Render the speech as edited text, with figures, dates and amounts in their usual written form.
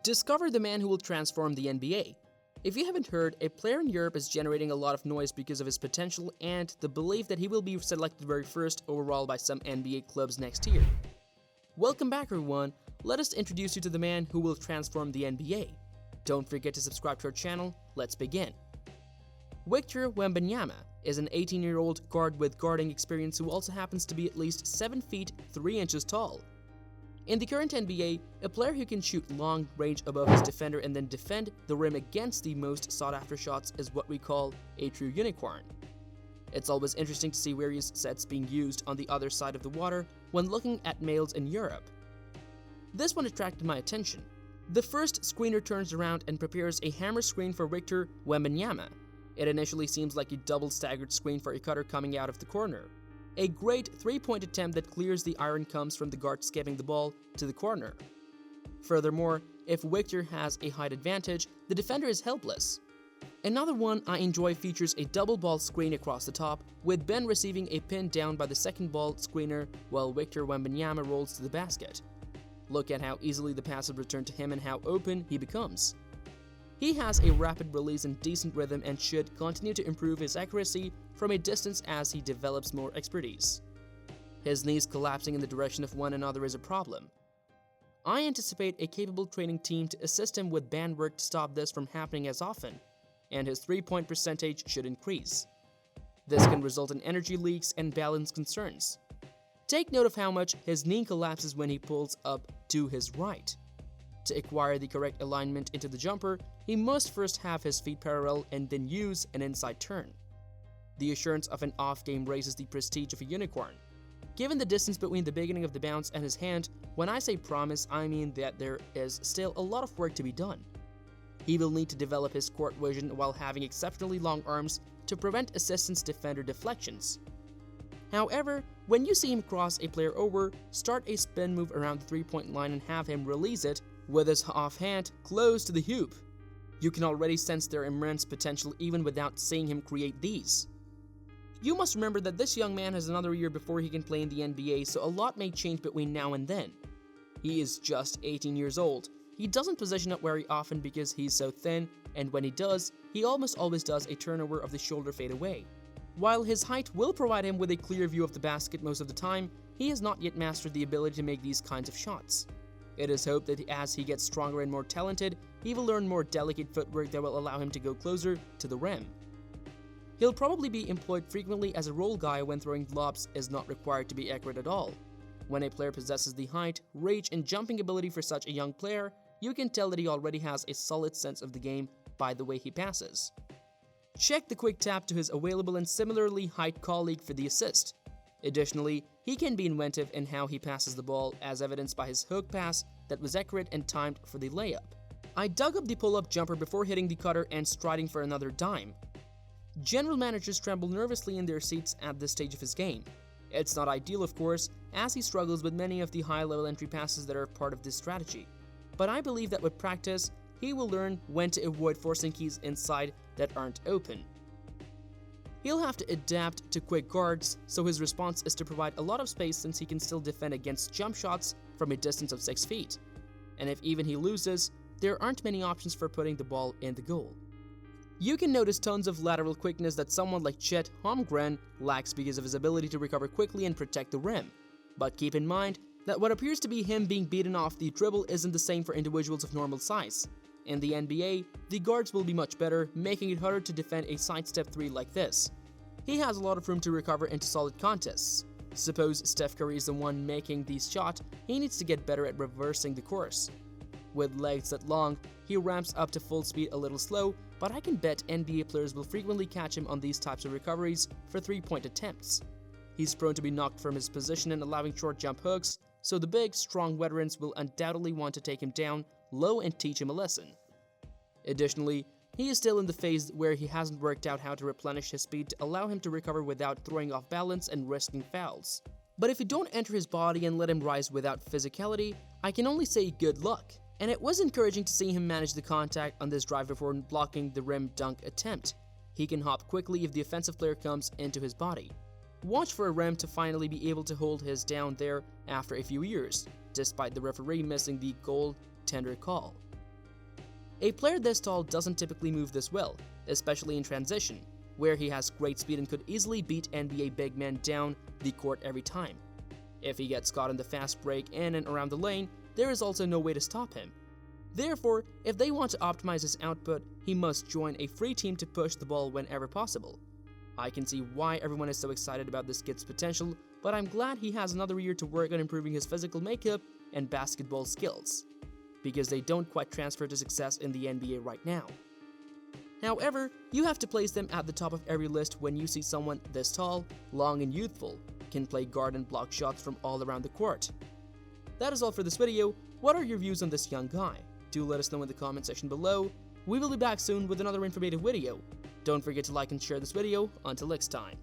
Discover the man who will transform the NBA. If you haven't heard, a player in Europe is generating a lot of noise because of his potential and the belief that he will be selected very first overall by some NBA clubs next year. Welcome back everyone, let us introduce you to the man who will transform the NBA. Don't forget to subscribe to our channel, let's begin. Victor Wembanyama is an 18-year-old guard with guarding experience who also happens to be at least 7 feet 3 inches tall. In the current NBA, a player who can shoot long range above his defender and then defend the rim against the most sought-after shots is what we call a true unicorn. It's always interesting to see various sets being used on the other side of the water when looking at males in Europe. This one attracted my attention. The first screener turns around and prepares a hammer screen for Victor Wembanyama. It initially seems like a double staggered screen for a cutter coming out of the corner. A great three-point attempt that clears the iron comes from the guard skipping the ball to the corner. Furthermore, if Victor has a height advantage, the defender is helpless. Another one I enjoy features a double ball screen across the top, with Ben receiving a pin down by the second ball screener while Victor Wembanyama rolls to the basket. Look at how easily the pass is returned to him and how open he becomes. He has a rapid release and decent rhythm and should continue to improve his accuracy from a distance as he develops more expertise. His knees collapsing in the direction of one another is a problem. I anticipate a capable training team to assist him with band work to stop this from happening as often, and his three-point percentage should increase. This can result in energy leaks and balance concerns. Take note of how much his knee collapses when he pulls up to his right. To acquire the correct alignment into the jumper, he must first have his feet parallel and then use an inside turn. The assurance of an off game raises the prestige of a unicorn. Given the distance between the beginning of the bounce and his hand, when I say promise, I mean that there is still a lot of work to be done. He will need to develop his court vision while having exceptionally long arms to prevent assistance defender deflections. However, when you see him cross a player over, start a spin move around the three-point line and have him release it with his offhand close to the hoop. You can already sense their immense potential even without seeing him create these. You must remember that this young man has another year before he can play in the NBA, so a lot may change between now and then. He is just 18 years old. He doesn't position up very often because he's so thin, and when he does, he almost always does a turnover of the shoulder fade away. While his height will provide him with a clear view of the basket most of the time, he has not yet mastered the ability to make these kinds of shots. It is hoped that as he gets stronger and more talented, he will learn more delicate footwork that will allow him to go closer to the rim. He'll probably be employed frequently as a roll guy when throwing lobs is not required to be accurate at all. When a player possesses the height, reach, and jumping ability for such a young player, you can tell that he already has a solid sense of the game by the way he passes. Check the quick tap to his available and similarly height colleague for the assist. Additionally, he can be inventive in how he passes the ball, as evidenced by his hook pass that was accurate and timed for the layup. I dug up the pull-up jumper before hitting the cutter and striding for another dime. General managers tremble nervously in their seats at this stage of his game. It's not ideal, of course, as he struggles with many of the high-level entry passes that are part of this strategy. But I believe that with practice, he will learn when to avoid forcing keys inside that aren't open. He'll have to adapt to quick guards, so his response is to provide a lot of space since he can still defend against jump shots from a distance of 6 feet. And if even he loses, there aren't many options for putting the ball in the goal. You can notice tons of lateral quickness that someone like Chet Holmgren lacks because of his ability to recover quickly and protect the rim. But keep in mind that what appears to be him being beaten off the dribble isn't the same for individuals of normal size. In the NBA, the guards will be much better, making it harder to defend a sidestep 3 like this. He has a lot of room to recover into solid contests. Suppose Steph Curry is the one making the shot, he needs to get better at reversing the course. With legs that long, he ramps up to full speed a little slow, but I can bet NBA players will frequently catch him on these types of recoveries for three-point attempts. He's prone to be knocked from his position and allowing short jump hooks, so the big, strong veterans will undoubtedly want to take him down low and teach him a lesson. Additionally, he is still in the phase where he hasn't worked out how to replenish his speed to allow him to recover without throwing off balance and risking fouls. But if you don't enter his body and let him rise without physicality, I can only say good luck. And it was encouraging to see him manage the contact on this drive before blocking the rim dunk attempt. He can hop quickly if the offensive player comes into his body. Watch for a rim to finally be able to hold his down there after a few years, despite the referee missing the goaltender call. A player this tall doesn't typically move this well, especially in transition, where he has great speed and could easily beat NBA big men down the court every time. If he gets caught in the fast break in and around the lane, there is also no way to stop him. Therefore, if they want to optimize his output, he must join a free team to push the ball whenever possible. I can see why everyone is so excited about this kid's potential, but I'm glad he has another year to work on improving his physical makeup and basketball skills, because they don't quite transfer to success in the NBA right now. However, you have to place them at the top of every list when you see someone this tall, long and youthful, can play guard and block shots from all around the court. That is all for this video. What are your views on this young guy? Do let us know in the comment section below. We will be back soon with another informative video. Don't forget to like and share this video. Until next time.